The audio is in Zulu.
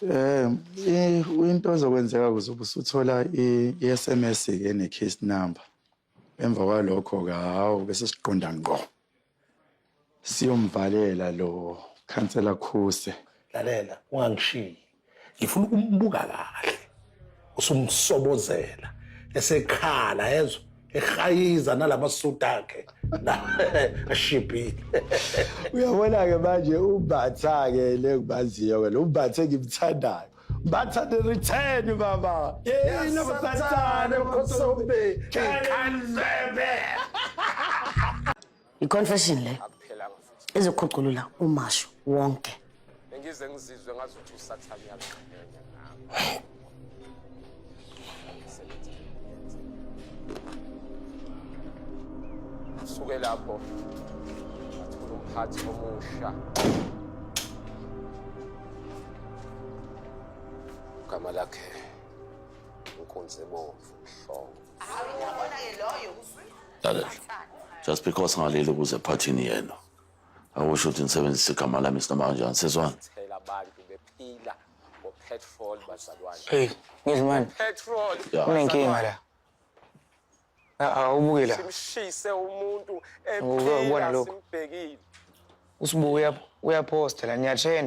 Into ezokwenzeka ukuze usuthola i-SMS-ke ene-case number. Emva kwalokho-ke, hawu, bese siqonda ngqo siyomvalela lo khansela Khuse. Lalela, ungangishiyi. Ngifuna ukumbuka kahle. Usumsobozela esekhala yezwa ehayiza nalamasudi akhe la ashibhile. Uyabona-ke manje uMbatha-ke le ngimaziyo-ke lo Mbatha engimthandayo. Mbatha the return baba. Yeyina basathane Khosombe. I-confession le ezokhuculula umasho wonke. Ngize ngizizwe ngazuthi usathane uyaqhenya ngami. Suke lapho athola umphathi omusha. Igama lakhe uNkunzibomvu Mhlongo. Lalela. Just because ngaleli ukuze phathini yena. Awusho ukuthi nisebenzise igama lami sinoma kanjani sezwana. Thela abantu bephila ngopetrol bazalwane. Hey, ngizimani. Petrol. Kunenkinga la. Awubuke la. Simshise umuntu Ubona ephila lokho. simbhekile. Usibuya uyaposta la niyatshena.